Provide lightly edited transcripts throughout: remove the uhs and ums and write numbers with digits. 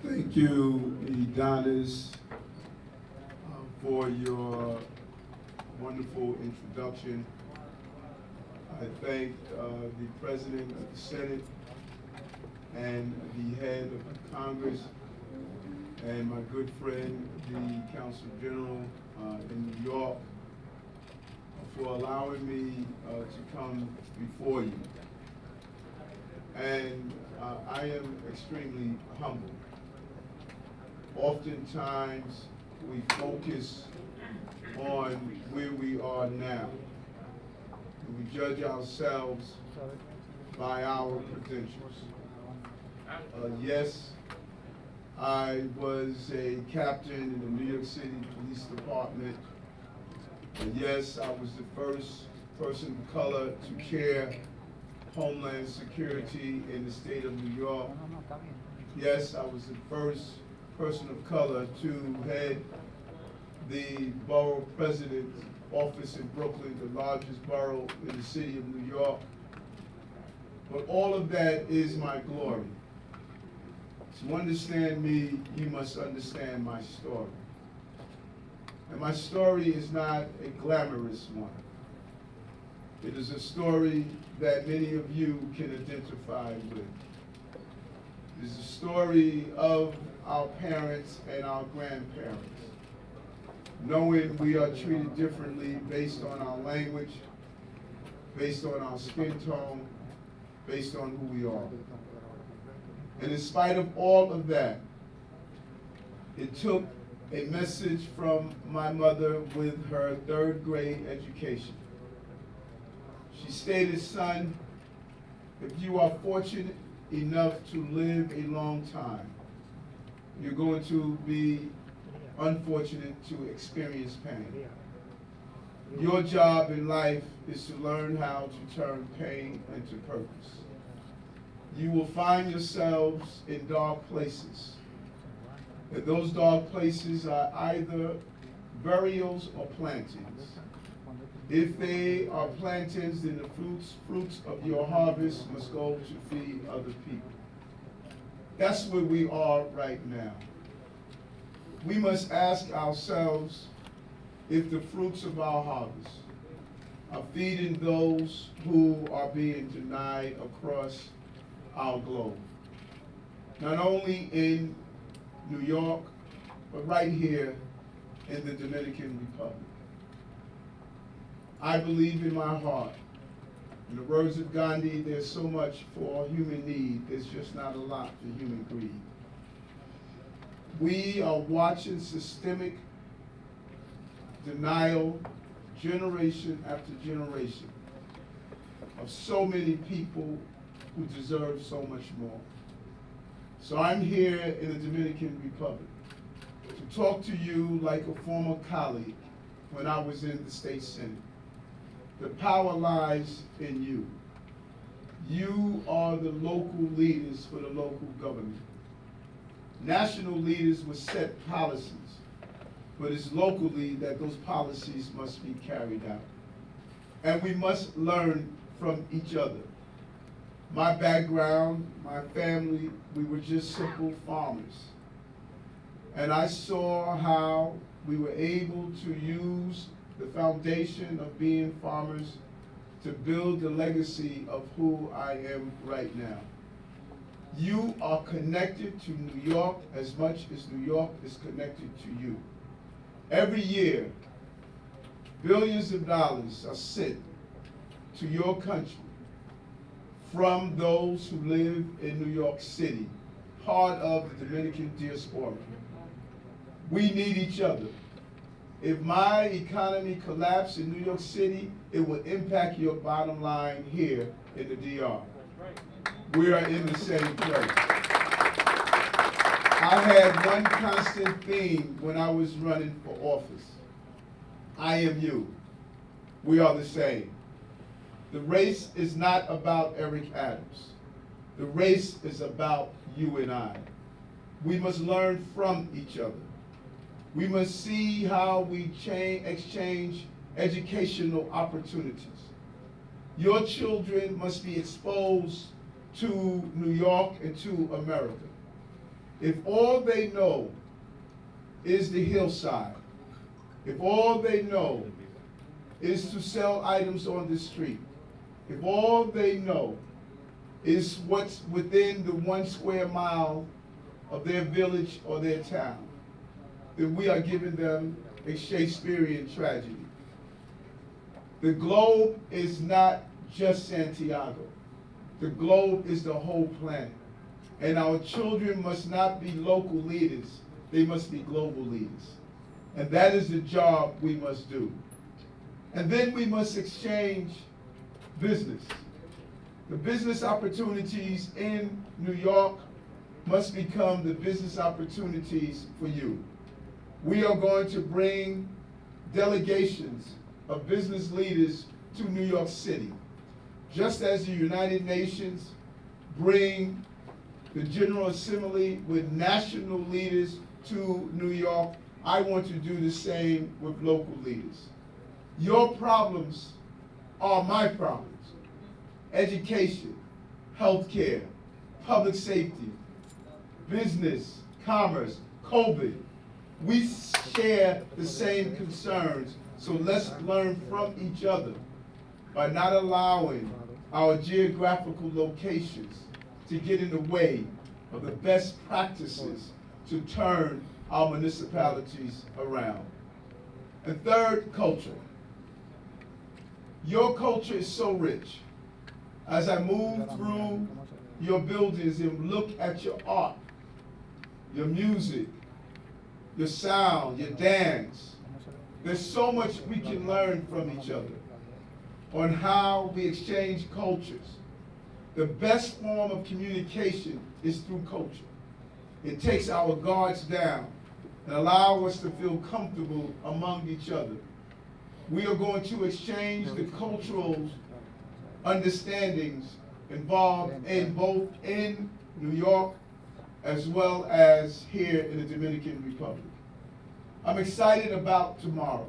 Thank you, Adonis, for your wonderful introduction. I thank the President of the Senate and the head of the Congress and my good friend, the Consul General in New York, for allowing me to come before you. And I am extremely humbled. Oftentimes, we focus on where we are now. We judge ourselves by our credentials. Yes, I was a captain in the New York City Police Department. And yes, I was the first person of color to chair Homeland Security in the state of New York. Yes, I was the first person of color to head the borough president's office in Brooklyn, the largest borough in the city of New York. But all of that is my glory. To understand me, you must understand my story. And my story is not a glamorous one. It is a story that many of you can identify with. It is a story of our parents and our grandparents, knowing we are treated differently based on our language, based on our skin tone, based on who we are. And in spite of all of that, it took a message from my mother with her third grade education. She stated, son, if you are fortunate enough to live a long time, you're going to be unfortunate to experience pain. Your job in life is to learn how to turn pain into purpose. You will find yourselves in dark places. And those dark places are either burials or plantings. If they are plantains, then the fruits of your harvest must go to feed other people. That's where we are right now. We must ask ourselves if the fruits of our harvest are feeding those who are being denied across our globe. Not only in New York, but right here in the Dominican Republic. I believe in my heart, in the words of Gandhi, there's so much for human need, there's just not a lot for human greed. We are watching systemic denial, generation after generation, of so many people who deserve so much more. So I'm here in the Dominican Republic to talk to you like a former colleague when I was in the state Senate. The power lies in you. You are the local leaders for the local government. National leaders will set policies, but it's locally that those policies must be carried out. And we must learn from each other. My background, my family, we were just simple farmers. And I saw how we were able to use the foundation of being farmers to build the legacy of who I am right now. You are connected to New York as much as New York is connected to you. Every year, billions of dollars are sent to your country from those who live in New York City, part of the Dominican diaspora. We need each other. If my economy collapses in New York City, it will impact your bottom line here in the DR. We are in the same place. I had one constant theme when I was running for office. I am you. We are the same. The race is not about Eric Adams. The race is about you and I. We must learn from each other. We must see how we exchange educational opportunities. Your children must be exposed to New York and to America. If all they know is the hillside, if all they know is to sell items on the street, if all they know is what's within the 1 square mile of their village or their town, then we are giving them a Shakespearean tragedy. The globe is not just Santiago. The globe is the whole planet. And our children must not be local leaders, they must be global leaders. And that is the job we must do. And then we must exchange business. The business opportunities in New York must become the business opportunities for you. We are going to bring delegations of business leaders to New York City. Just as the United Nations bring the General Assembly with national leaders to New York, I want to do the same with local leaders. Your problems are my problems. Education, healthcare, public safety, business, commerce, COVID. We share the same concerns, so let's learn from each other by not allowing our geographical locations to get in the way of the best practices to turn our municipalities around. And third, culture. Your culture is so rich. As I move through your buildings and look at your art, your music, your sound, your dance, there's so much we can learn from each other on how we exchange cultures. The best form of communication is through culture. It takes our guards down and allows us to feel comfortable among each other. We are going to exchange the cultural understandings involved in both in New York as well as here in the Dominican Republic. I'm excited about tomorrow.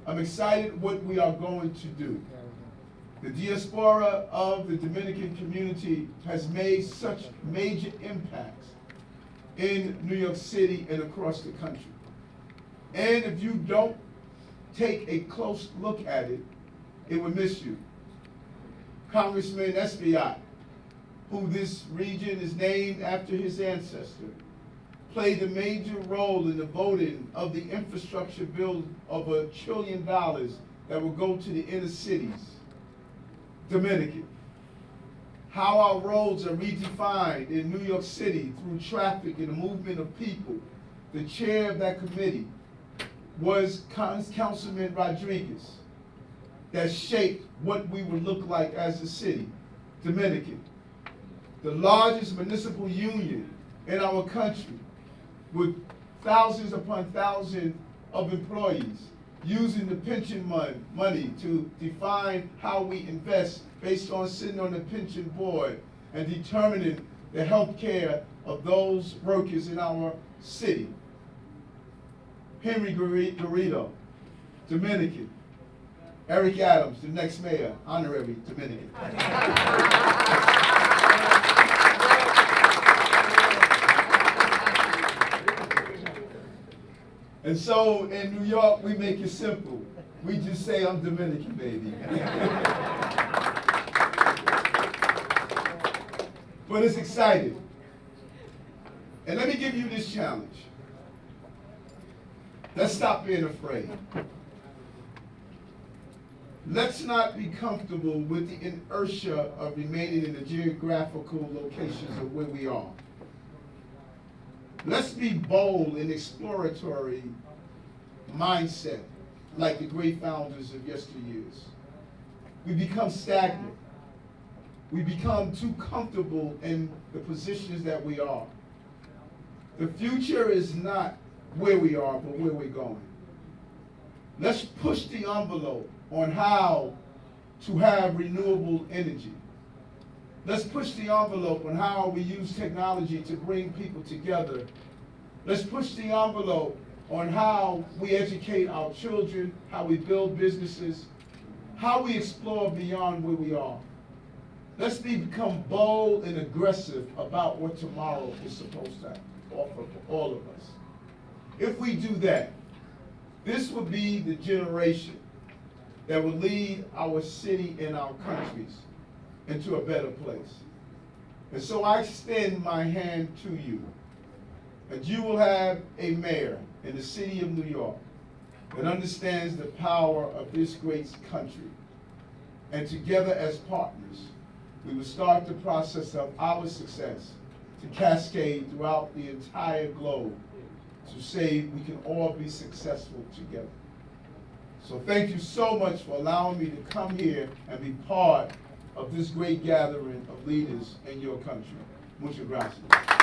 I'm excited what we are going to do. The diaspora of the Dominican community has made such major impacts in New York City and across the country. And if you don't take a close look at it, it will miss you. Congressman Espaillat, who this region is named after his ancestor, played a major role in the voting of the infrastructure bill of $1 trillion that will go to the inner cities. Dominican. How our roads are redefined in New York City through traffic and the movement of people. The chair of that committee was Councilman Rodriguez, that shaped what we would look like as a city. Dominican. The largest municipal union in our country, with thousands upon thousands of employees, using the pension money to define how we invest based on sitting on the pension board and determining the health care of those workers in our city. Henry Garrido, Dominican. Eric Adams, the next mayor, honorary Dominican. And so in New York, we make it simple. We just say, I'm Dominican, baby. But it's exciting. And let me give you this challenge. Let's stop being afraid. Let's not be comfortable with the inertia of remaining in the geographical locations of where we are. Let's be bold and exploratory mindset like the great founders of yesteryears. We become stagnant. We become too comfortable in the positions that we are. The future is not where we are, but where we're going. Let's push the envelope on how to have renewable energy. Let's push the envelope on how we use technology to bring people together. Let's push the envelope on how we educate our children, how we build businesses, how we explore beyond where we are. Let's become bold and aggressive about what tomorrow is supposed to happen. offer for all of us. If we do that, this would be the generation that will lead our city and our countries into a better place. And so I extend my hand to you, that you will have a mayor in the city of New York that understands the power of this great country. And together as partners, we will start the process of our success to cascade throughout the entire globe to say we can all be successful together. So thank you so much for allowing me to come here and be part of this great gathering of leaders in your country. Muchas gracias.